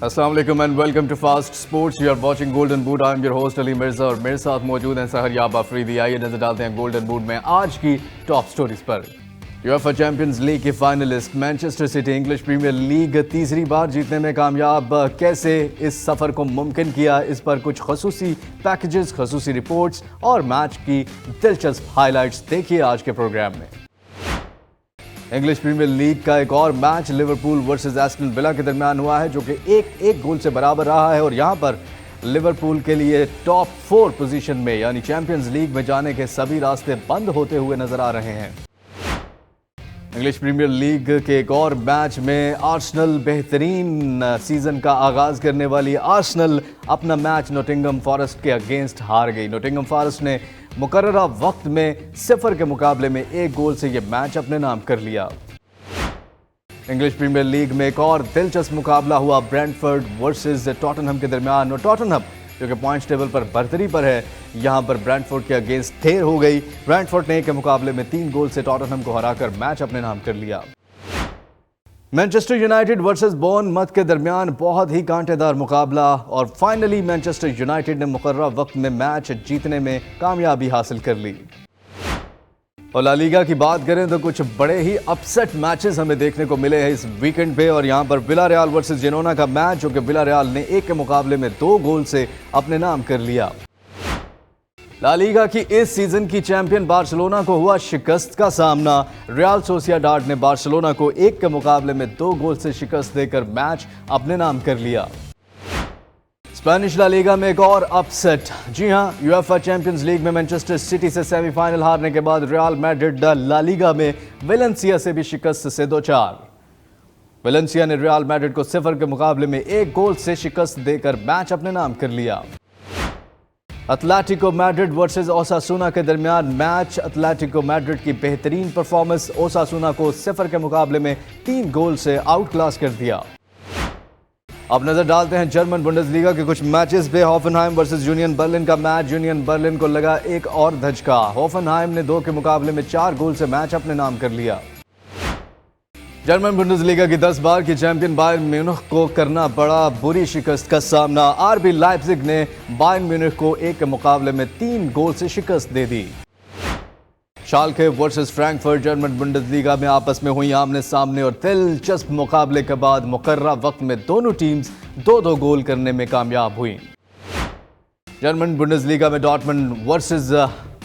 अस्सलाम वालेकुम and welcome to Fast Sports. You are watching Golden Boot. I am your host Ali Mirza और मेरे साथ मौजूद हैं सहरयाब अफरीदी। आइए नजर डालते हैं गोल्डन बूट में आज की टॉप स्टोरीज पर। यूएफए चैंपियंस लीग के finalist Manchester City English Premier League तीसरी बार जीतने में कामयाब। कैसे इस सफर को मुमकिन किया, इस पर कुछ खसूसी पैकेजेस, खसूसी रिपोर्ट्स और मैच की दिलचस्प हाईलाइट्स देखिए आज के प्रोग्राम में। इंग्लिश प्रीमियर लीग का एक और match Liverpool versus Aston villa के दरमियान हुआ है, जो कि एक गोल से बराबर रहा है और यहां पर लिवरपूल के लिए टॉप 4 पोजीशन में यानी चैंपियंस लीग में जाने के सभी रास्ते बंद होते हुए नजर आ रहे हैं। इंग्लिश प्रीमियर लीग के एक और मैच में आर्सेनल, बेहतरीन सीजन का आगाज करने वाली आर्सेनल अपना मैच नॉटिंघम फॉरेस्ट के अगेंस्ट हार गई। नॉटिंघम फॉरेस्ट ने मुकर्ररा वक्त में 0 के मुकाबले में 1 गोल से यह मैच अपने नाम कर लिया। इंग्लिश प्रीमियर लीग में एक और दिलचस्प मुकाबला हुआ ब्रेंटफोर्ड वर्सेस टॉटनहम के दरमियान और टॉटनहम जो कि पॉइंट्स टेबल पर बरतरी पर है, यहां पर ब्रेंटफोर्ड के अगेंस्ट थेर हो गई। ब्रेंटफोर्ड ने 1 के मुकाबले में 3 गोल से टॉटनहम को हराकर मैच अपने नाम कर लिया। मैनचेस्टर यूनाइटेड वर्सेस बोर्नमथ के दरमियान बहुत ही कांटेदार मुकाबला और फाइनली मैनचेस्टर यूनाइटेड ने मुकर्ररा वक्त में मैच जीतने में कामयाबी हासिल कर ली। और ला लीगा की बात करें तो कुछ बड़े ही अपसेट मैचेस हमें देखने को मिले हैं इस वीकेंड पे और यहां पर विलारियल वर्सेस जिनोना का मैच जो कि विलारियल ने 1 के मुकाबले में 2 गोल से अपने नाम कर लिया। ला लीगा की इस सीजन की चैंपियन बार्सिलोना को हुआ शिकस्त का सामना। रियल सोसिएडाड ने बार्सिलोना को 1 के मुकाबले में 2 गोल से शिकस्त देकर मैच अपने नाम कर लिया। स्पेनिश ला लीगा में एक और अपसेट। जी हां, यूएफए चैंपियंस लीग में मैनचेस्टर सिटी से सेमीफाइनल हारने के बाद रियल मैड्रिड ला लीगा में वेलेंसिया से भी शिकस्त से 2-4। वेलेंसिया ने रियल मैड्रिड को 0 के मुकाबले में 1 गोल से शिकस्त देकर मैच अपने नाम कर लिया। एटलेटिको मैड्रिड वर्सेस ओसासुना के दरमियान मैच। एटलेटिको मैड्रिड की बेहतरीन परफॉर्मेंस ओसासुना को 0 के मुकाबले में 3 गोल से आउट क्लास कर दिया। अब नजर डालते हैं जर्मन बुंडेसलीगा के कुछ मैचेस पे। होफनहाइम वर्सेस यूनियन बर्लिन का मैच। यूनियन बर्लिन को लगा एक और धचका। होफनहाइम ने 2 के मुकाबले में 4 गोल से मैच अपने नाम कर लिया। जर्मन बुंडेसलीगा की 10 बार की चैंपियन बायर्न म्यूनिख को करना पड़ा बुरी शिकस्त का सामना। आरबी लाइप्जिग ने बायर्न म्यूनिख को 1 के मुकाबले में 3 गोल से शिकस्त दे दी। Schalke versus Frankfurt German Bundesliga में आपस में हुई आमने सामने और दिलचस्प मुकाबले के बाद मुकर्ररा वक्त में दोनों टीम्स 2-2 गोल करने में कामयाब हुई। जर्मन बुंडेसलीगा में डॉर्टमुंड वर्सेस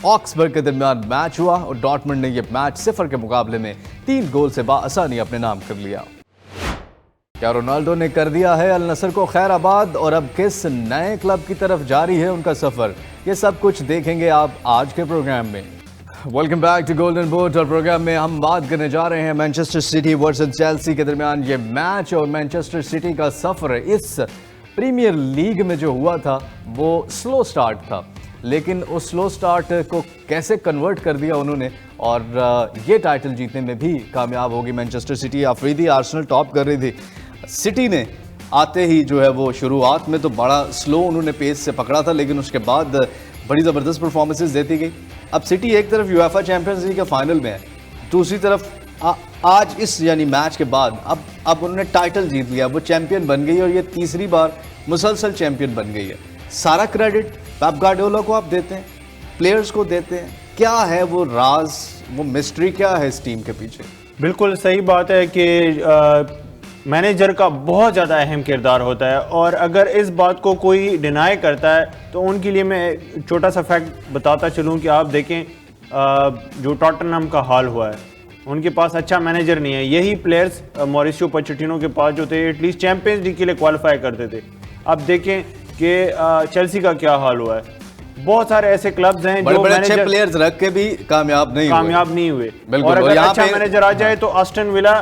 ऑक्सबर्ग के दरमियान मैच हुआ और डॉर्टमुंड ने यह मैच 0 के मुकाबले में 3 गोल से बाआसानी अपने नाम कर लिया। क्या रोनाल्डो ने कर दिया है अल नसर को खैराबाद और अब किस नए क्लब की तरफ जारी है उनका सफर, ये सब कुछ देखेंगे आप आज के प्रोग्राम में। Welcome back to Golden Boot. और प्रोग्राम में हम बात करने जा रहे हैं मैनचेस्टर सिटी वर्सेस चेल्सी के दरमियान ये मैच और मैनचेस्टर सिटी का सफर। इस प्रीमियर लीग में जो हुआ था वो स्लो स्टार्ट था, लेकिन उस स्लो स्टार्ट को कैसे कन्वर्ट कर दिया उन्होंने और ये टाइटल जीतने में भी कामयाब होगी Manchester city. Afridi Arsenal top कर रही थी, सिटी ने आते ही जो है वो शुरुआत में तो बड़ा स्लो उन्होंने पेस से पकड़ा था, लेकिन उसके बाद बड़ी ज़बरदस्त परफॉर्मेंसेस देती गई। अब सिटी एक तरफ यूएफए चैंपियंस लीग के फाइनल में है, दूसरी तरफ आज इस यानी मैच के बाद अब उन्होंने टाइटल जीत लिया, वो चैंपियन बन गई और ये तीसरी बार मुसलसल चैंपियन बन गई है। सारा क्रेडिट पेप गार्डियोला को आप देते हैं, प्लेयर्स को देते हैं। क्या है वो राज, वो मिस्ट्री क्या है इस टीम के पीछे? बिल्कुल सही बात है कि मैनेजर का बहुत ज़्यादा अहम किरदार होता है और अगर इस बात को कोई डिनाई करता है तो उनके लिए मैं छोटा सा फैक्ट बताता चलूं कि आप देखें जो टॉटनहम का हाल हुआ है, उनके पास अच्छा मैनेजर नहीं है। यही प्लेयर्स मॉरिसियो पोचेटिनो के पास जो थे एटलीस्ट चैंपियंस लीग के लिए क्वालिफाई करते थे। अब देखें कि चेल्सी का क्या हाल हुआ है। बहुत सारे ऐसे क्लब्स हैं जो अच्छे प्लेयर्स रख के भी कामयाब नहीं हुए। और अगर अच्छा मैनेजर आ जाए तो आस्टन विला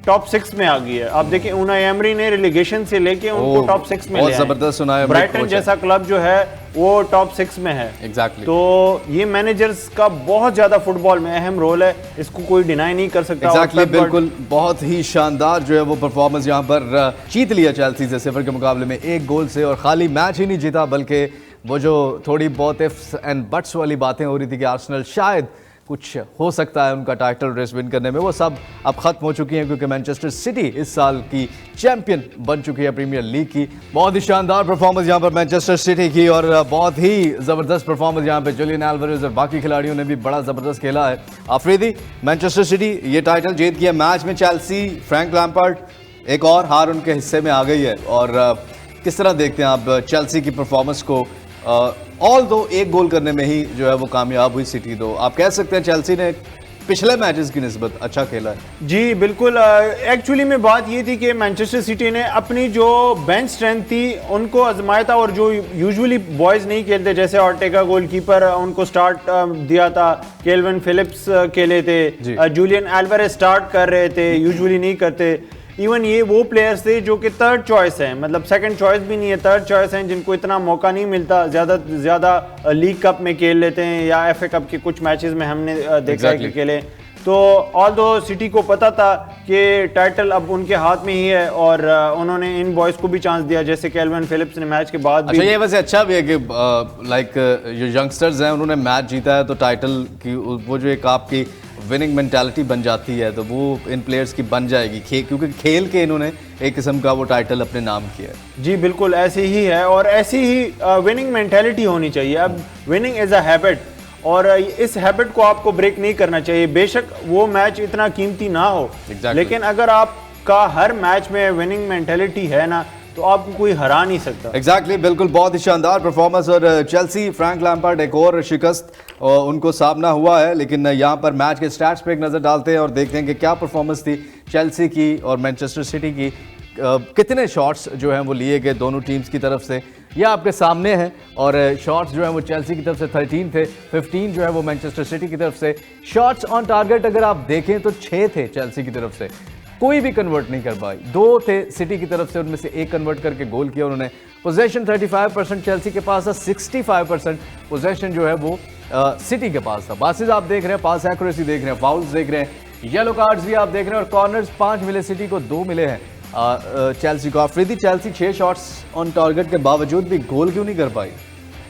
टॉप 6 में आ गई है। आप देखिए उनाई एमरी ने रिलीगेशन से लेके उनको टॉप 6 में ले आए। जबरदस्त सुना है। ब्राइटन जैसा क्लब जो है वो टॉप 6 में है। एग्जैक्टली। तो ये मैनेजर्स का बहुत ज्यादा फुटबॉल में अहम रोल है, इसको कोई डिनाई नहीं कर सकता। एग्जैक्टली, बिल्कुल। बहुत ही शानदार जो है वो परफॉर्मेंस यहाँ पर जीत लिया चेल्सी से 0 के मुकाबले में 1 गोल से, और खाली मैच ही नहीं जीता बल्कि वो जो थोड़ी बहुत इफ्स एंड बट्स वाली बातें हो रही थी कि आर्सेनल शायद कुछ हो सकता है उनका टाइटल रेस विन करने में, वो सब अब खत्म हो चुकी हैं क्योंकि मैनचेस्टर सिटी इस साल की चैंपियन बन चुकी है प्रीमियर लीग की। बहुत ही शानदार परफॉर्मेंस यहाँ पर मैनचेस्टर सिटी की और बहुत ही ज़बरदस्त परफॉर्मेंस यहाँ पे जुलियन एल्वारेज और बाकी खिलाड़ियों ने भी बड़ा ज़बरदस्त खेला है। अफरीदी, मैनचेस्टर सिटी ये टाइटल जीत गया। मैच में चेल्सी, फ्रैंक लैम्पार्ड, एक और हार उनके हिस्से में आ गई है और किस तरह देखते हैं आप चेल्सी की परफॉर्मेंस को? ऑल दो एक गोल करने में ही जो है वो कामयाब हुई सिटी, तो आप कह सकते हैं चेल्सी ने पिछले मैचेस की निस्बत अच्छा खेला है। जी बिल्कुल, एक्चुअली में बात ये थी कि मैनचेस्टर सिटी ने अपनी जो बेंच स्ट्रेंथ थी उनको आजमाया था और जो यूजुअली बॉयज़ नहीं खेलते, जैसे ऑर्टेगा गोलकीपर, उनको स्टार्ट दिया था, केल्विन फिलिप्स खेले थे, जुलियन एल्वारेज स्टार्ट कर रहे थे, यूजुअली नहीं करते। इवन ये वो प्लेयर्स थे जो कि थर्ड चॉइस हैं, मतलब सेकंड चॉइस भी नहीं है, थर्ड चॉइस हैं, जिनको इतना मौका नहीं मिलता, ज़्यादा लीग कप में खेल लेते हैं या FA कप के कुछ मैचेस में हमने देखा है कि खेले। तो ऑल दो सिटी को पता था कि टाइटल अब उनके हाथ में ही है और उन्होंने इन बॉयज़ को भी चांस दिया, जैसे केल्विन फिलिप्स ने मैच के बाद भी। अच्छा, ये वैसे अच्छा भी है कि लाइक जो यंगस्टर्स हैं उन्होंने मैच जीता है तो टाइटल की वो जो एक आपकी विनिंग मेंटालिटी बन जाती है तो वो इन प्लेयर्स की बन जाएगी, क्योंकि खेल के इन्होंने एक किस्म का वो टाइटल अपने नाम किया है। जी बिल्कुल, ऐसे ही है और ऐसी ही विनिंग मेंटालिटी होनी चाहिए। अब विनिंग इज़ अ हैबिट और इस हैबिट को आपको ब्रेक नहीं करना चाहिए। बेशक वो मैच इतना कीमती ना हो, लेकिन अगर आपका हर मैच में विनिंग मेंटालिटी है ना तो आपको कोई हरा नहीं सकता। एग्जैक्टली, बिल्कुल, बहुत ही शानदार परफॉर्मेंस। और चेल्सी, फ्रैंक लैम्पार्ड एक और शिकस्त उनको सामना हुआ है, लेकिन यहाँ पर मैच के स्टैट्स पे एक नज़र डालते हैं और देखते हैं कि क्या परफॉर्मेंस थी चेल्सी की और मैनचेस्टर सिटी की। कितने शॉट्स जो हैं वो लिए गए दोनों टीम्स की तरफ से, ये आपके सामने हैं। और शॉट्स जो है वो चेल्सी की तरफ से 13 थे, 15 जो है वो मैनचेस्टर सिटी की तरफ से। शॉट्स ऑन टारगेट अगर आप देखें तो 6 थे चेल्सी की तरफ से, कोई भी कन्वर्ट नहीं कर पाई। 2 थे सिटी की तरफ से, उनमें से एक कन्वर्ट करके गोल किया उन्होंने। पोजेशन 35% चेल्सी के पास था, 65% पोजेशन जो है वो सिटी के पास था। बासिस आप देख रहे हैं, पास एक्यूरेसी देख रहे हैं, फाउल्स देख रहे हैं, येलो कार्ड्स भी आप देख रहे हैं और कॉर्नर्स 5 मिले सिटी को, 2 मिले हैं चेल्सी को। Afridi, Chelsea 6 shots on target के बावजूद भी गोल क्यों नहीं कर पाई?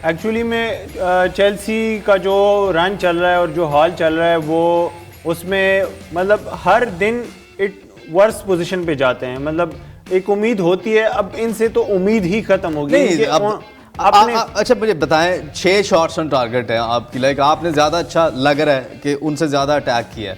एक्चुअली में चेल्सी का जो रन चल रहा है और जो हाल चल रहा है वो उसमें मतलब हर दिन वर्स्ट पोजीशन पे जाते हैं। मतलब एक उम्मीद होती है, अब इनसे तो उम्मीद ही खत्म हो गई। अच्छा मुझे बताएं, 6 शॉट्स ऑन टारगेट है आपकी, लाइक आपने ज्यादा अच्छा लग रहा है कि उनसे ज्यादा अटैक किया है,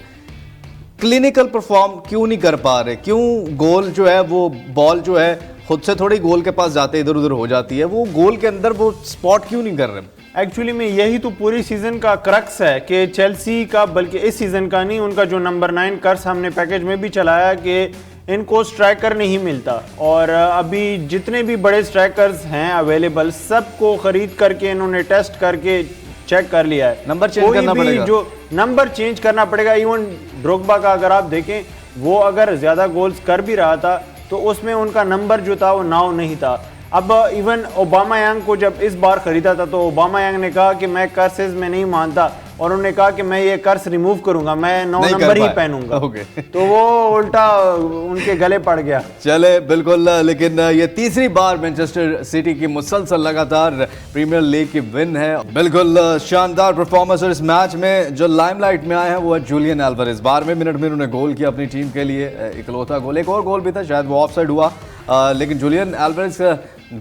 क्लिनिकल परफॉर्म क्यों नहीं कर पा रहे? क्यों गोल जो है वो बॉल जो है खुद से थोड़ी गोल के पास जाते इधर उधर हो जाती है, वो गोल के अंदर वो स्पॉट क्यों नहीं कर रहे? एक्चुअली में यही तो पूरी सीजन का क्रक्स है कि चेल्सी का, बल्कि इस सीजन का नहीं, उनका जो नंबर 9 कर्स हमने पैकेज में भी चलाया कि इनको स्ट्राइकर नहीं मिलता और अभी जितने भी बड़े स्ट्राइकर्स हैं अवेलेबल सबको खरीद करके इन्होंने टेस्ट करके चेक कर लिया है। नंबर चेंज करना पड़ेगा, जो नंबर चेंज करना पड़ेगा। इवन ड्रोग्बा का अगर आप देखें, वो अगर ज्यादा गोल्स कर भी रहा था तो उसमें उनका नंबर जो था वो 9 नहीं था। अब इवन ओबामा यांग को जब इस बार खरीदा था तो ओबामा यांग ने कहा कि मैं कर्सेस में नहीं मानता और उन्होंने कहा कि मैं ये कर्स रिमूव करूंगा, मैं 9 नंबर ही पहनूंगा। तो वो उल्टा उनके गले पड़ गया। चले बिल्कुल, लेकिन ये तीसरी बार मैनचेस्टर सिटी की मुसलसल लगातार प्रीमियर लीग की विन है। बिल्कुल शानदार परफॉर्मेंस। और इस मैच में जो लाइमलाइट में आए हैं वो है जुलियन एल्वारेज। 12वें मिनट में उन्होंने गोल किया अपनी टीम के लिए, इकलौता गोल। एक और गोल भी था, शायद वो ऑफसाइड हुआ, लेकिन जुलियन एल्वारेज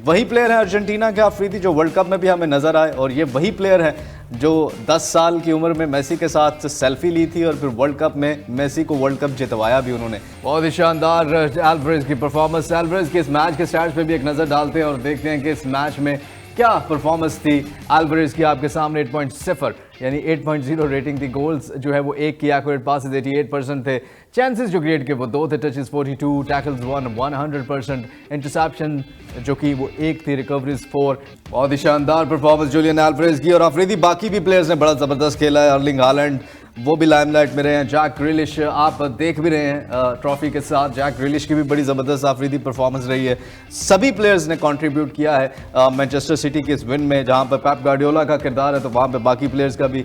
वही प्लेयर है अर्जेंटीना के अफरीदी जो वर्ल्ड कप में भी हमें नजर आए और ये वही प्लेयर है जो 10 साल की उम्र में मेसी के साथ सेल्फी ली थी और फिर वर्ल्ड कप में मेसी को वर्ल्ड कप जितवाया भी उन्होंने। बहुत ही शानदार एल्वारेज की परफॉर्मेंस। एल्वारेज के इस मैच के स्टैट्स पे भी एक नज़र डालते हैं और देखते हैं कि इस मैच में क्या परफॉर्मेंस थी एल्वारेज की। आपके सामने 8.0 यानी 8.0 रेटिंग थी। गोल्स जो है वो 1 की, एक्यूरेट पासेस 88% थे, चांसेस जो क्रिएट किए वो 2 थे, टचेस 42, टैकल्स 100%, इंटरसेप्शन जो कि वो 1 थी, रिकवरीज 4। बहुत ही शानदार परफॉर्मेंस जुलियन एल्वारेज की। और अफरीदी बाकी भी प्लेयर्स ने बड़ा ज़बरदस्त खेला है। अर्लिंग हालैंड वो भी लाइमलाइट में रहे हैं। जैक ग्रिलिश आप देख भी रहे हैं ट्रॉफी के साथ, जैक ग्रिलिश की भी बड़ी ज़बरदस्त अफरीदी परफॉर्मेंस रही है। सभी प्लेयर्स ने कंट्रीब्यूट किया है मैनचेस्टर सिटी के इस विन में। जहां पर पेप गार्डियोला का किरदार है तो वहां पे बाकी प्लेयर्स का भी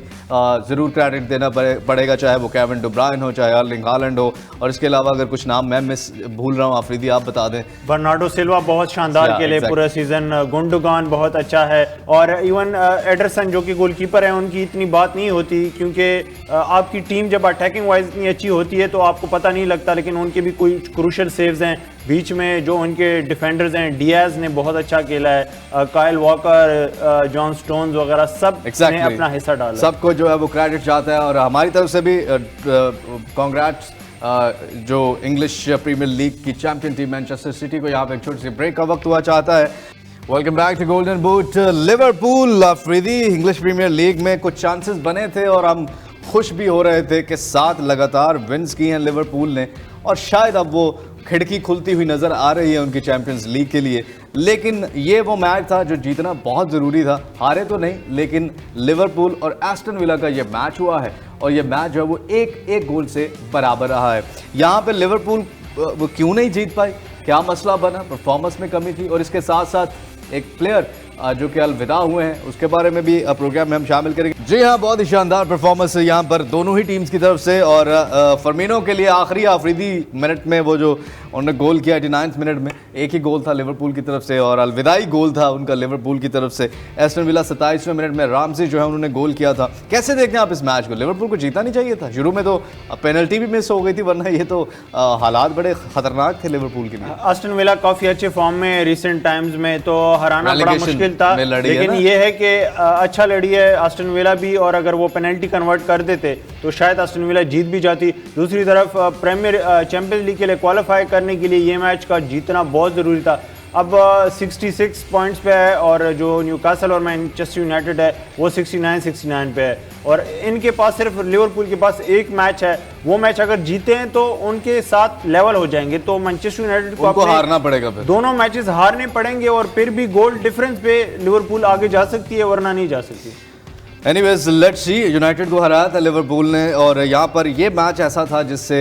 ज़रूर क्रेडिट देना पड़ेगा, चाहे वो केविन डी ब्रुयने हो, चाहे अर्लिंग हालैंड हो। और इसके अलावा अगर कुछ नाम मैं भूल रहा हूँ अफरीदी आप बता दें। बर्नार्डो सिल्वा बहुत शानदार खेले पूरा सीजन, गुंडोगान बहुत अच्छा है और इवन एडरसन जो कि गोलकीपर है उनकी इतनी बात नहीं होती क्योंकि आपकी टीम जब अटैकिंग वाइज इतनी अच्छी होती है तो आपको पता नहीं लगता, लेकिन उनके भी कोई क्रूशल सेव्स हैं बीच में। जो उनके डिफेंडर्स हैं, डियाज ने बहुत अच्छा खेला है, काइल वॉकर, जॉन स्टोन्स वगैरह सब ने अपना हिस्सा डाला। सबको जो है वो क्रेडिट चाहता है और हमारी तरफ से भी कॉन्ग्रेट्स जो इंग्लिश प्रीमियर लीग की चैंपियन टीम मैनचेस्टर सिटी को यहाँ पे एक छोटी सी ब्रेक का वक्त हुआ चाहता है। Welcome back to Golden Boot. Liverpool अफरीदी, इंग्लिश प्रीमियर लीग में कुछ चांसेस बने थे और हम खुश भी हो रहे थे कि 7 लगातार विन्स की हैं लिवरपूल ने और शायद अब वो खिड़की खुलती हुई नज़र आ रही है उनकी चैंपियंस लीग के लिए। लेकिन ये वो मैच था जो जीतना बहुत ज़रूरी था। हारे तो नहीं, लेकिन लिवरपूल और एस्टन विला का ये मैच हुआ है और ये मैच जो है वो एक गोल से बराबर रहा है। यहाँ पे लिवरपूल वो क्यों नहीं जीत पाई, क्या मसला बना? परफॉर्मेंस में कमी थी और इसके साथ साथ एक प्लेयर जो कि अलविदा हुए हैं, उसके बारे में भी प्रोग्राम में हम शामिल करेंगे। जी हाँ, बहुत ही शानदार परफॉर्मेंस है यहाँ पर दोनों ही टीम्स की तरफ से और फर्मिनो के लिए आखिरी अफरीदी मिनट में वो जो उन्होंने गोल किया 89 मिनट में, एक ही गोल था लिवरपूल की तरफ से और अलविदाई गोल था उनका लिवरपूल की तरफ से। एस्टन विला 27वें मिनट में रामसी जो है उन्होंने गोल किया था। कैसे देखते हैं आप इस मैच को? लिवरपूल को जीतना नहीं चाहिए था, शुरू में तो पेनल्टी भी मिस हो गई थी, वरना ये तो हालात बड़े खतरनाक थे लिवरपूल के लिए। एस्टन विला काफ़ी अच्छे फॉर्म में रिसेंट टाइम्स में, तो हराना बड़ा मुश्किल था, लेकिन ये है कि अच्छा लड़ी है एस्टन विला भी, और अगर वो पेनल्टी कन्वर्ट कर देते तो शायद एस्टन विला जीत भी जाती। दूसरी तरफ प्रीमियर चैंपियंस लीग के लिए क्वालिफाई करने के लिए ये मैच का जीतना बहुत ज़रूरी था। अब 66 पॉइंट्स पे है और जो न्यूकासल और मैनचेस्टर यूनाइटेड है वो 69 पे है और इनके पास सिर्फ लिवरपूल के पास एक मैच है। वो मैच अगर जीते हैं तो उनके साथ लेवल हो जाएंगे, तो मैनचेस्टर यूनाइटेड को हारना पड़ेगा, फिर दोनों मैचेस हारने पड़ेंगे और फिर भी गोल डिफरेंस पे लिवरपूल आगे जा सकती है, वरना नहीं जा सकती। एनीवेज लेट्स सी, यूनाइटेड को हराया था लिवरपूल ने और यहाँ पर ये मैच ऐसा था जिससे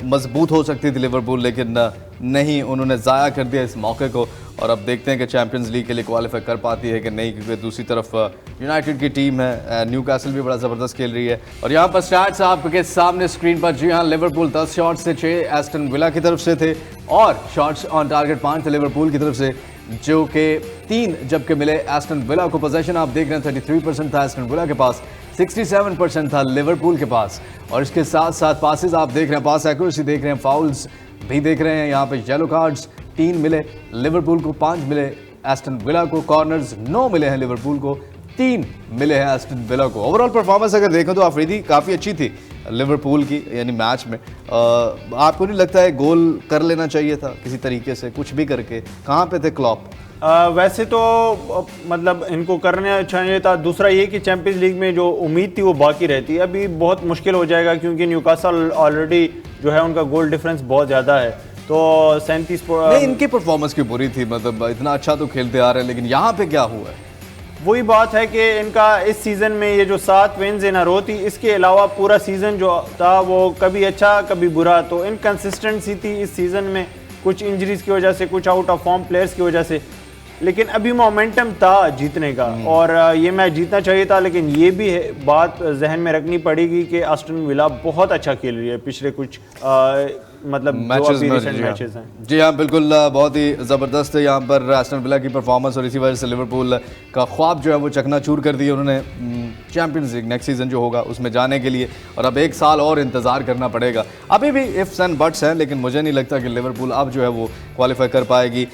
मजबूत हो सकती थी लिवरपूल, लेकिन नहीं, उन्होंने ज़ाया कर दिया इस मौके को और अब देखते हैं कि चैंपियंस लीग के लिए क्वालिफाई कर पाती है कि नहीं, क्योंकि दूसरी तरफ यूनाइटेड की टीम है, न्यूकासल भी बड़ा ज़बरदस्त खेल रही है। और यहाँ पर स्टैट्स आपके सामने स्क्रीन पर, जी हाँ, लिवरपूल 10 शॉट से 6 एस्टन विला की तरफ से थे और शॉट्स ऑन टारगेट 5 थे लिवरपूल की तरफ से, जो कि 3 जबकि मिले एस्टन विला को। पोजीशन आप देख रहे हैं 33% था एस्टन विला के पास, 67% था लिवरपूल के पास। और इसके साथ साथ पासेस आप देख रहे हैं, पास एक्यूरेसी देख रहे हैं, फाउल्स भी देख रहे हैं। यहाँ पे येलो कार्ड्स 3 मिले लिवरपूल को, 5 मिले एस्टन विला को। कॉर्नर्स 9 मिले हैं लिवरपूल को, 3 मिले हैं एस्टन विला को। ओवरऑल परफॉर्मेंस अगर देखें तो अफरीदी काफ़ी अच्छी थी लिवरपूल की, यानी मैच में। आपको नहीं लगता है गोल कर लेना चाहिए था किसी तरीके से, कुछ भी करके? कहाँ पे थे क्लॉप? वैसे तो मतलब इनको करना चाहिए था। दूसरा ये कि चैंपियंस लीग में जो उम्मीद थी वो बाकी रहती है। अभी बहुत मुश्किल हो जाएगा क्योंकि न्यूकासल ऑलरेडी जो है उनका गोल डिफरेंस बहुत ज़्यादा है, तो 37 नहीं, इनकी परफॉर्मेंस क्यों बुरी थी? मतलब इतना अच्छा तो खेलते आ रहे हैं, लेकिन यहाँ पे क्या हुआ है? वही बात है कि इनका इस सीज़न में ये जो 7 विन्स इन अ रो थी, इसके अलावा पूरा सीज़न जो था वो कभी अच्छा कभी बुरा, तो इनकंसिस्टेंसी थी इस सीज़न में, कुछ इंजरीज की वजह से, कुछ आउट ऑफ फॉर्म प्लेयर्स की वजह से। लेकिन अभी मोमेंटम था जीतने का और ये मैच जीतना चाहिए था। लेकिन ये भी बात जहन में रखनी पड़ेगी कि एस्टन विला बहुत अच्छा खेल रही है पिछले कुछ मतलब मैचेस हैं। जी हाँ, बिल्कुल, बहुत ही ज़बरदस्त है यहाँ पर एस्टन विला की परफॉर्मेंस और इसी वजह से लिवरपूल का ख्वाब जो है वो चकनाचूर कर दिया उन्होंने चैंपियंस लीग नेक्स्ट सीज़न जो होगा उसमें जाने के लिए, और अब 1 साल और इंतज़ार करना पड़ेगा। अभी भी इफ्स एंड बट्स हैं, लेकिन मुझे नहीं लगता कि लिवरपूल अब जो है वो क्वालिफाई कर पाएगी।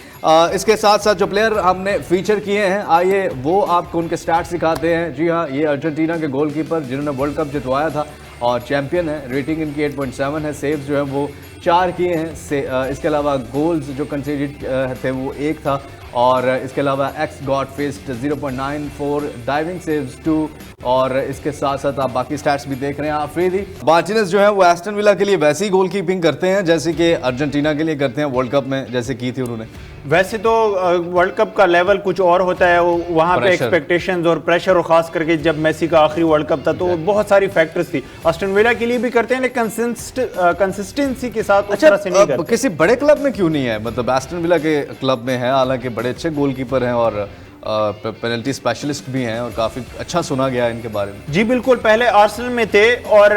इसके साथ साथ जो प्लेयर हमने फीचर किए हैं, आइए वो आपको उनके स्टैट्स दिखाते हैं। जी हाँ, ये अर्जेंटीना के गोलकीपर जिन्होंने वर्ल्ड कप जितवाया था और चैंपियन है, रेटिंग इनकी 8.7 है, सेव्स जो है वो 4 किए हैं। इसके अलावा गोल्स जो कंसीडर्ड थे वो 1 था और इसके अलावा x God faced 0.94, diving saves 2 और इसके साथ साथ आप बाकी स्टैट्स भी देख रहे हैं। अफरीदी मार्टिनेज जो है वो एस्टन विला के लिए वैसे ही गोल कीपिंग करते हैं जैसे कि अर्जेंटीना के लिए करते हैं वर्ल्ड कप में, जैसे की थी उन्होंने। वैसे तो वर्ल्ड कप का लेवल कुछ और होता है, वहाँ पे एक्सपेक्टेशंस और प्रेशर, और खास करके जब मेसी का आखिरी वर्ल्ड कप था तो बहुत सारी फैक्टर्स थी। एस्टन विला के लिए भी करते हैं लेकिन कंसिस्टेंसी के साथ उस तरह से नहीं करते। किसी बड़े क्लब में क्यों नहीं है? मतलब एस्टन विला के क्लब में है, हालांकि बड़े अच्छे गोलकीपर हैं और पेनल्टी स्पेशलिस्ट भी हैं और काफ़ी अच्छा सुना गया है इनके बारे में। जी बिल्कुल, पहले आर्सेनल में थे और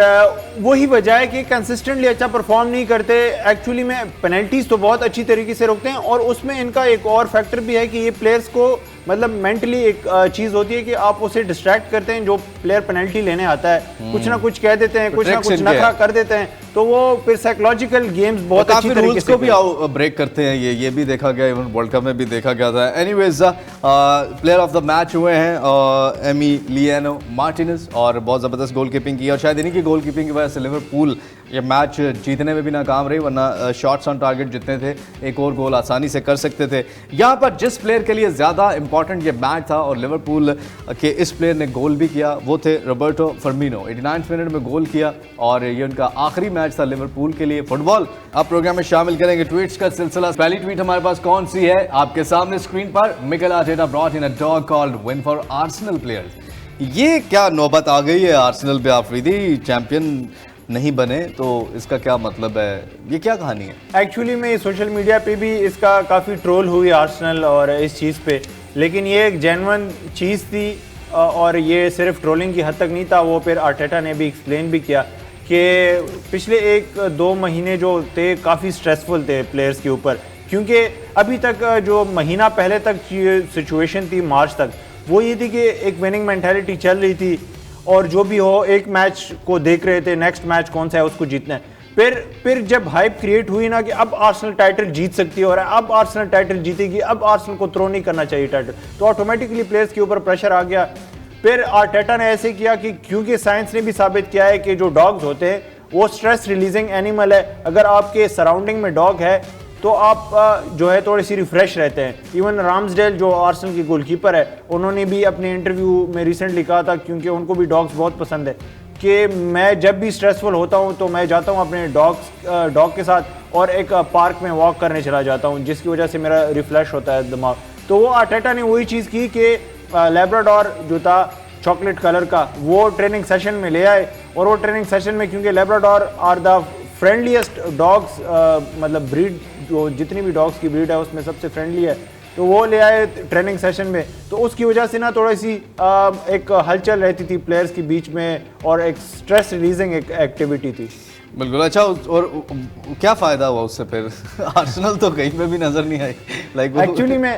वही वजह है कि कंसिस्टेंटली अच्छा परफॉर्म नहीं करते। एक्चुअली में पेनल्टीज तो बहुत अच्छी तरीके से रोकते हैं और उसमें इनका एक और फैक्टर भी है कि ये प्लेयर्स को मतलब मेंटली एक चीज होती है कि आप उसे डिस्ट्रैक्ट करते हैं, जो प्लेयर पेनल्टी लेने आता है कुछ ना कुछ कह देते हैं, कुछ ना कुछ नखरा कर देते हैं, तो वो फिर साइकोलॉजिकल गेम्स बहुत अच्छी तरीके से भी ब्रेक करते हैं। ये भी देखा गया, इवन वर्ल्ड कप में भी देखा गया था। Anyways player of the match हुए हैं एमिलियानो मार्टिनेज, और बहुत ज़बरदस्त गोल कीपिंग की, और शायद इन्हीं की गोल कीपिंग की वजह से लिवरपूल ये मैच जीतने में भी नाकाम रही, वरना शॉट्स ऑन टारगेट जितने थे एक और गोल आसानी से कर सकते थे। यहाँ पर जिस प्लेयर के लिए ज़्यादा इंपॉर्टेंट ये मैच था और लिवरपूल के इस प्लेयर ने गोल भी किया, वो थे रोबर्टो फर्मिनो। 89 मिनट में गोल किया और ये उनका आखिरी मैच था लिवरपूल के लिए। फुटबॉल अब प्रोग्राम में शामिल करेंगे ट्वीट्स का सिलसिला। पहली ट्वीट हमारे पास कौन सी है आपके सामने स्क्रीन पर। Mikel Arteta brought in a dog called win for Arsenal players. ये क्या नौबत आ गई है आर्सेनल पे आफरीदी, चैंपियन नहीं बने तो इसका क्या मतलब है, ये क्या कहानी है? एक्चुअली में सोशल मीडिया पे भी इसका काफ़ी ट्रोल हुई आर्सेनल और इस चीज़ पे, लेकिन ये एक जेन्युइन चीज़ थी और ये सिर्फ ट्रोलिंग की हद तक नहीं था। वो फिर आर्टेटा ने भी एक्सप्लेन भी किया कि पिछले 1-2 महीने जो थे काफ़ी स्ट्रेसफुल थे प्लेयर्स के ऊपर, क्योंकि अभी तक जो महीना पहले तक सिचुएशन थी मार्च तक, वो ये थी कि एक विनिंग मेंटालिटी चल रही थी और जो भी हो एक मैच को देख रहे थे, नेक्स्ट मैच कौन सा है उसको जीतना है। फिर जब हाइप क्रिएट हुई ना कि अब आर्सेनल टाइटल जीत सकती है और अब आर्सेनल टाइटल जीतेगी, अब आर्सेनल को थ्रो नहीं करना चाहिए टाइटल, तो ऑटोमेटिकली प्लेयर्स के ऊपर प्रेशर आ गया। फिर आर्टेटा ने ऐसे किया कि क्योंकि साइंस ने भी साबित किया है कि जो डॉग्स होते हैं वो स्ट्रेस रिलीजिंग एनिमल है। अगर आपके सराउंडिंग में डॉग है तो आप जो है थोड़ी सी रिफ्रेश रहते हैं। इवन राम्सडेल जो आर्सेनल की गोलकीपर है, उन्होंने भी अपने इंटरव्यू में रिसेंटली कहा था, क्योंकि उनको भी डॉग्स बहुत पसंद है, कि मैं जब भी स्ट्रेसफुल होता हूं तो मैं जाता हूं अपने डॉग के साथ और एक पार्क में वॉक करने चला जाता हूं, जिसकी वजह से मेरा रिफ्रेश होता है दिमाग। तो वो आर्टेटा ने वही चीज़ की कि लैब्राडोर जो था चॉकलेट कलर का, वो ट्रेनिंग सेशन में ले आए, और वो ट्रेनिंग सेशन में, क्योंकि Labrador are the friendliest dogs, मतलब ब्रीड जो जितनी भी डॉग्स की ब्रीड है उसमें सबसे फ्रेंडली है, तो वो ले आए ट्रेनिंग सेशन में। तो उसकी वजह से ना थोड़ी सी एक हलचल रहती थी प्लेयर्स के बीच में और एक स्ट्रेस रिलीजिंग एक एक्टिविटी थी। बिल्कुल। अच्छा, और क्या फ़ायदा हुआ उससे फिर? आर्सेनल तो कहीं पे भी नज़र नहीं आई। लाइक एक्चुअली में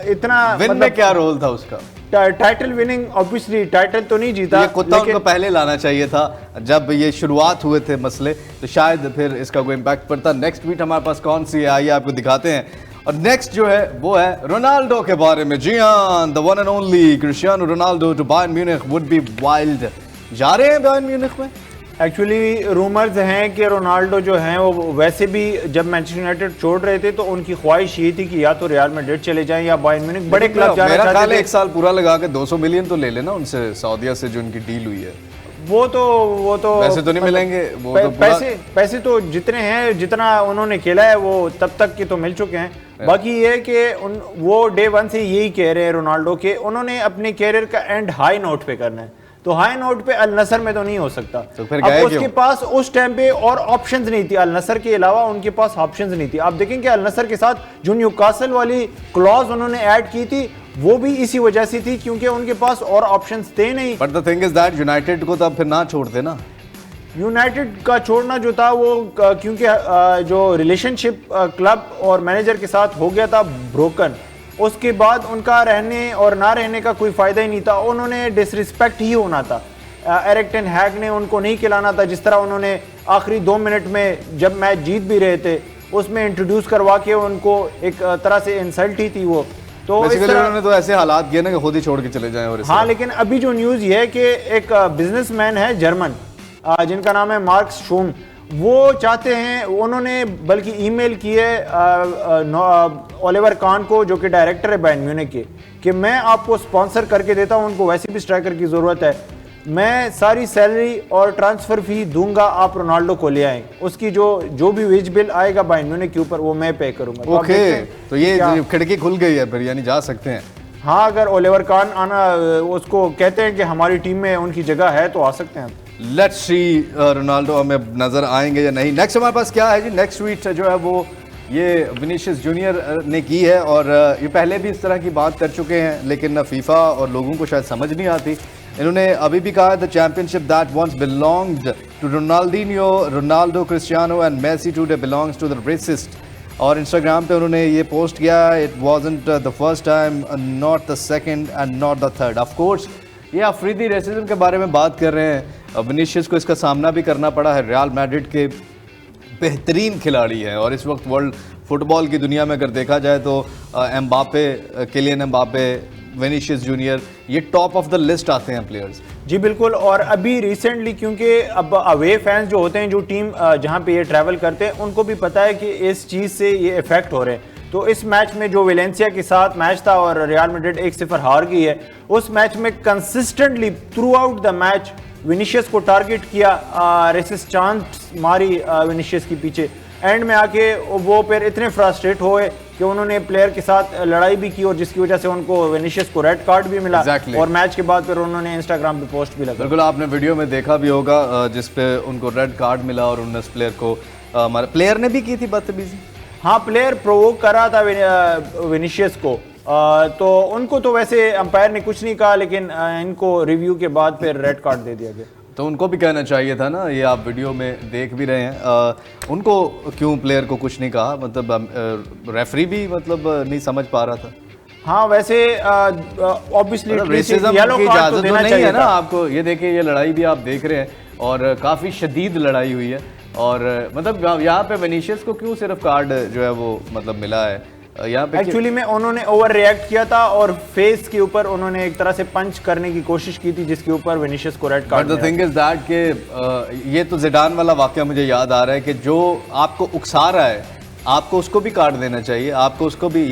इतना विन में क्या रोल था उसका? टाइटल विनिंग, ऑब्वियसली टाइटल तो नहीं जीता, ये कुत्ता उनको पहले लाना चाहिए था जब ये शुरुआत हुए थे मसले, तो शायद फिर इसका कोई इम्पैक्ट पड़ता। नेक्स्ट ट्वीट हमारे पास कौन सी है आइए आपको दिखाते हैं, और नेक्स्ट जो है वो है रोनाल्डो के बारे में। जी हाँ, the one and only Cristiano Ronaldo to Bayern Munich would be wild. जा रहे हैं बायर्न म्यूनिख में? एक्चुअली रूमर्स हैं कि रोनाल्डो जो हैं वो वैसे भी जब मैनचेस्टर यूनाइटेड छोड़ रहे थे तो उनकी ख्वाहिश ये थी कि या तो रियल मैड्रिड चले जाएं या बायर्न म्यूनिख, बड़े क्लब जाना चाहते थे। 1 साल पूरा लगा के 200 मिलियन तो ले लेना उनसे, सऊदीया से जो उनकी डील हुई है। वो तो पैसे तो नहीं मिलेंगे, वो तो पैसे तो जितने हैं, जितना उन्होंने खेला है वो तब तक के तो मिल चुके हैं। बाकी ये है कि वो डे 1 से यही कह रहे हैं रोनाल्डो के उन्होंने अपने कैरियर का एंड हाई नोट पे करना है, तो हाई नोट पे अल नसर में तो नहीं हो सकता। तो फिर अब उसके पास उस टाइम पे और ऑप्शंस नहीं थी, अल नसर के अलावा उनके पास ऑप्शंस नहीं थी। आप देखेंगे अल नसर के साथ जो न्यूकासल वाली क्लॉज उन्होंने ऐड की थी वो भी इसी वजह से थी, क्योंकि उनके पास और ऑप्शंस थे नहीं। But the thing is that United को तब फिर ना छोड़ते ना। यूनाइटेड का छोड़ना जो था वो क्योंकि जो रिलेशनशिप क्लब और मैनेजर के साथ हो गया था ब्रोकन, उसके बाद उनका रहने और ना रहने का कोई फ़ायदा ही नहीं था। उन्होंने डिसरिस्पेक्ट ही होना था। एरिक टेन हैग ने उनको नहीं खिलाना था, जिस तरह उन्होंने आखिरी 2 मिनट में जब मैच जीत भी रहे थे उसमें इंट्रोड्यूस करवा के उनको एक तरह से इंसल्ट ही थी वो। तो उन्होंने तो ऐसे हालात किए ना कि खुद ही छोड़ के चले जाएं। और हाँ, लेकिन अभी जो न्यूज़ ये है कि एक बिजनेसमैन है जर्मन जिनका नाम है मार्क्स शूम, वो चाहते हैं, उन्होंने बल्कि ईमेल की है ओलिवर कान को जो कि डायरेक्टर है बायर्न म्यूनिख के, कि मैं आपको स्पॉन्सर करके देता हूं, उनको वैसे भी स्ट्राइकर की ज़रूरत है, मैं सारी सैलरी और ट्रांसफ़र फी दूंगा, आप रोनाल्डो को ले आएँ, उसकी जो भी वेज बिल आएगा बायर्न म्यूनिख के ऊपर वो मैं पे करूँगा। ओके, तो ये खिड़की खुल गई है फिर, यानी जा सकते हैं। हाँ, अगर ओलिवर कान आना, उसको कहते हैं कि हमारी टीम में उनकी जगह है तो आ सकते हैं। लेट्स सी रोनाल्डो हमें नजर आएंगे या नहीं। नेक्स्ट हमारे पास क्या है जी? नेक्स्ट ट्वीट जो है वो ये विनीशियस जूनियर ने की है, और ये पहले भी इस तरह की बात कर चुके हैं, लेकिन फीफा और लोगों को शायद समझ नहीं आती। इन्होंने अभी भी कहा the championship that once belonged to Ronaldinho, Ronaldo, Cristiano and Messi today belongs to the racist और इंस्टाग्राम पे उन्होंने ये पोस्ट किया, it wasn't the first time, not the second and not the third. Of course ये अफरीदी racism के बारे में बात कर रहे हैं। विनीशियस को इसका सामना भी करना पड़ा है। रियल मैड्रिड के बेहतरीन खिलाड़ी हैं और इस वक्त वर्ल्ड फुटबॉल की दुनिया में अगर देखा जाए तो Mbappe, Kylian Mbappe, Vinicius Junior, ये टॉप ऑफ द लिस्ट आते हैं प्लेयर्स। जी बिल्कुल। और अभी रिसेंटली क्योंकि अब अवे फैंस जो होते हैं, जो टीम जहां पे ये ट्रैवल करते हैं, उनको भी पता है कि इस चीज़ से ये इफेक्ट हो रहे हैं। तो इस मैच में जो वेलेंसिया के साथ मैच था और रियल मैड्रिड 1-0 हार गई है, उस मैच में consistently through out the match Vinicius को टारगेट किया, रेसिस चांस मारी विनीशियस के पीछे। एंड में आके वो फिर इतने फ्रस्ट्रेट हुए कि उन्होंने प्लेयर के साथ लड़ाई भी की और जिसकी वजह से उनको विनीशियस को रेड कार्ड भी मिला। और मैच के बाद फिर उन्होंने इंस्टाग्राम पे पोस्ट भी लगा। बिल्कुल, आपने वीडियो में देखा भी होगा जिस पे उनको रेड कार्ड मिला और उन्होंने प्लेयर को, हमारे प्लेयर ने भी की थी बदतमीजी। हाँ, प्लेयर प्रोवोक कर रहा था विनीशियस को, तो उनको तो वैसे अंपायर ने कुछ नहीं कहा, लेकिन इनको रिव्यू के बाद फिर रेड कार्ड दे दिया गया। तो उनको भी कहना चाहिए था ना, ये आप वीडियो में देख भी रहे हैं, उनको क्यों प्लेयर को कुछ नहीं कहा? मतलब रेफरी भी मतलब नहीं समझ पा रहा था। हाँ, वैसे ऑब्वियसली रेसिज्म की इजाजत तो नहीं है ना आपको। ये देखिए, ये लड़ाई भी आप देख रहे हैं और काफ़ी शदीद लड़ाई हुई है। और मतलब यहाँ पे विनीशियस को क्यों सिर्फ कार्ड जो है वो मतलब मिला है यहाँ पे? एक्चुअली में उन्होंने ओवर रिएक्ट किया था और फेस के ऊपर उन्होंने एक तरह से पंच करने की कोशिश की थी, जिसके ऊपर विनीशियस को red card. But the thing is that के ये तो जिडान वाला वाकया मुझे याद आ रहा है कि जो आपको उकसा रहा है आपको उसको भी कार्ड देना चाहिए, आपको उसको भी।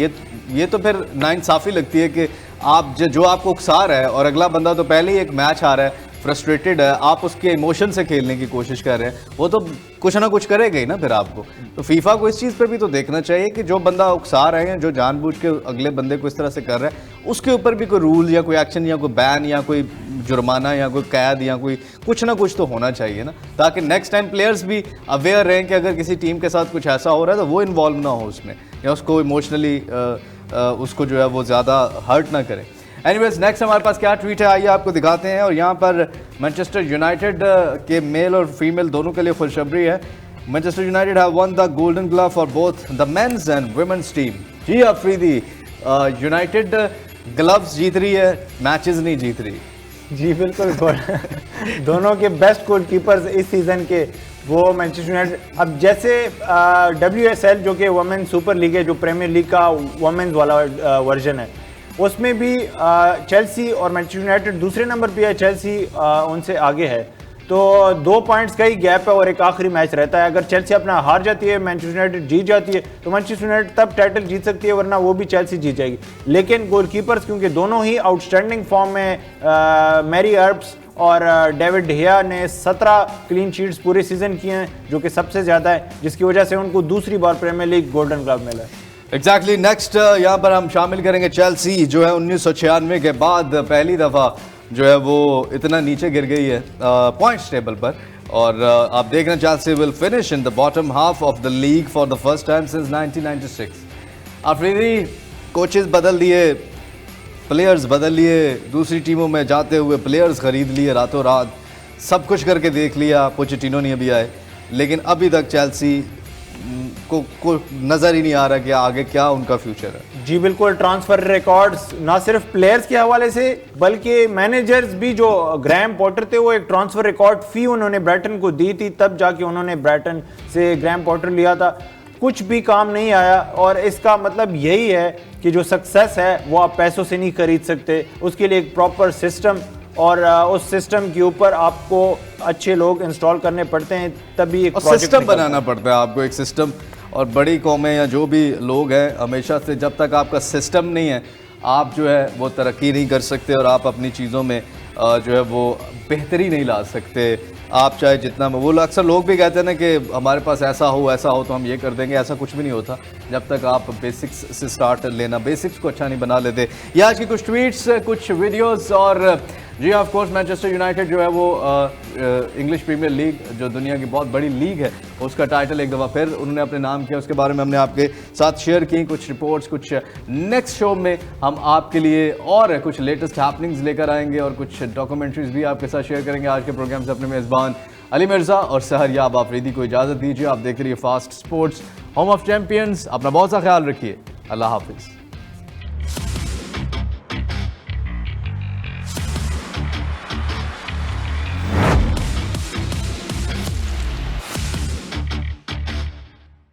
ये तो फिर नाइंसाफी लगती है कि आप जो आपको उकसा रहा है और अगला बंदा तो पहले ही एक मैच आ रहा है, फ्रस्ट्रेटेड है, आप उसके इमोशन से खेलने की कोशिश कर रहे हैं, वो तो कुछ ना कुछ करेगा ही ना फिर आपको। तो फीफा को इस चीज़ पे भी तो देखना चाहिए कि जो बंदा उकसा रहे हैं, जो जानबूझ के अगले बंदे को इस तरह से कर रहा है, उसके ऊपर भी कोई रूल या कोई एक्शन या कोई बैन या कोई जुर्माना या कोई कैद या कोई कुछ ना कुछ तो होना चाहिए ना, ताकि नेक्स्ट टाइम प्लेयर्स भी अवेयर रहें कि अगर किसी टीम के साथ कुछ ऐसा हो रहा है तो वो इन्वॉल्व ना हो उसमें, या उसको इमोशनली उसको जो है वो ज़्यादा हर्ट ना करें। एनीवेज, नेक्स्ट हमारे पास क्या ट्वीट है आइए आपको दिखाते हैं। और यहाँ पर मैनचेस्टर यूनाइटेड के मेल और फीमेल दोनों के लिए खुशखबरी है। Manchester United have won the golden glove for both the men's and women's team. जी अफरीदी, यूनाइटेड ग्लव्स जीत रही है, मैचेस नहीं जीत रही। जी बिल्कुल। दोनों के बेस्ट गोलकीपर्स इस सीजन के वो मैनचेस्टर यूनाइटेड। अब जैसे WSL जो कि वुमेन सुपर लीग है, जो प्रीमियर लीग का वुमेन्स वाला वर्जन है, उसमें भी चेल्सी और मैनचेस्टर यूनाइटेड दूसरे नंबर पे है, चेल्सी उनसे आगे है। तो 2 पॉइंट्स का ही गैप है और एक आखिरी मैच रहता है। अगर चेल्सी अपना हार जाती है, मैनचेस्टर यूनाइटेड जीत जाती है, तो मैनचेस्टर यूनाइटेड तब टाइटल जीत सकती है, वरना वो भी चेल्सी जीत जाएगी। लेकिन गोलकीपर्स क्योंकि दोनों ही आउटस्टैंडिंग फॉर्म में, मैरी अर्प्स और डेविड डिया ने 17 क्लीन शीट्स पूरे सीजन किए हैं, जो कि सबसे ज़्यादा है, जिसकी वजह से उनको दूसरी बार प्रीमियर लीग गोल्डन ग्लव मिला है। एग्जैक्टली। नेक्स्ट यहाँ पर हम शामिल करेंगे चेल्सी, जो है 1996 के बाद पहली दफ़ा जो है वो इतना नीचे गिर गई है पॉइंट्स टेबल पर। और आप देख रहे हैं Chelsea will finish in the bottom half of the league for the first time since 1996। Afridi, coaches बदल दिए, प्लेयर्स बदल लिए, दूसरी टीमों में जाते हुए प्लेयर्स खरीद लिए रातों रात, सब कुछ करके देख लिया, पोचेटिनो नहीं अभी आए, लेकिन अभी तक चेल्सी को नज़र ही नहीं आ रहा कि आगे क्या उनका फ्यूचर है। जी बिल्कुल। ट्रांसफर रिकॉर्ड्स ना सिर्फ प्लेयर्स के हवाले से, बल्कि मैनेजर्स भी, जो ग्रैम पॉटर थे, वो एक ट्रांसफर रिकॉर्ड फी उन्होंने ब्राइटन को दी थी, तब जाके उन्होंने ब्राइटन से ग्रैम पॉटर लिया था, कुछ भी काम नहीं आया। और इसका मतलब यही है कि जो सक्सेस है वो आप पैसों से नहीं खरीद सकते, उसके लिए एक प्रॉपर सिस्टम और उस सिस्टम के ऊपर आपको अच्छे लोग इंस्टॉल करने पड़ते हैं, तभी एक सिस्टम बनाना पड़ता है आपको, एक सिस्टम। और बड़ी कौमें या जो भी लोग हैं, हमेशा से जब तक आपका सिस्टम नहीं है, आप जो है वो तरक्की नहीं कर सकते और आप अपनी चीज़ों में जो है वो बेहतरी नहीं ला सकते। आप चाहे जितना, वो अक्सर लोग भी कहते हैं ना कि हमारे पास ऐसा हो तो हम ये कर देंगे, ऐसा कुछ भी नहीं होता जब तक आप बेसिक्स से स्टार्ट लेना, बेसिक्स को अच्छा नहीं बना लेते। ये आज की कुछ ट्वीट्स, कुछ वीडियोस। और जी ऑफ कोर्स मैनचेस्टर यूनाइटेड जो है वो इंग्लिश प्रीमियर लीग, जो दुनिया की बहुत बड़ी लीग है, उसका टाइटल एक दफ़ा फिर उन्होंने अपने नाम किया। उसके बारे में हमने आपके साथ शेयर की कुछ रिपोर्ट्स, कुछ नेक्स्ट शो में हम आपके लिए और कुछ लेटेस्ट हैपनिंग्स लेकर आएंगे और कुछ डॉक्यूमेंट्रीज भी आपके साथ शेयर करेंगे। आज के प्रोग्राम से अपने मेज़बान अली मिर्ज़ा और सहर याब आफरीदी को इजाज़त दीजिए। आप देख रही है fast sports home of champions. अपना बहुत सा ख्याल रखिए। अल्लाह हाफिज।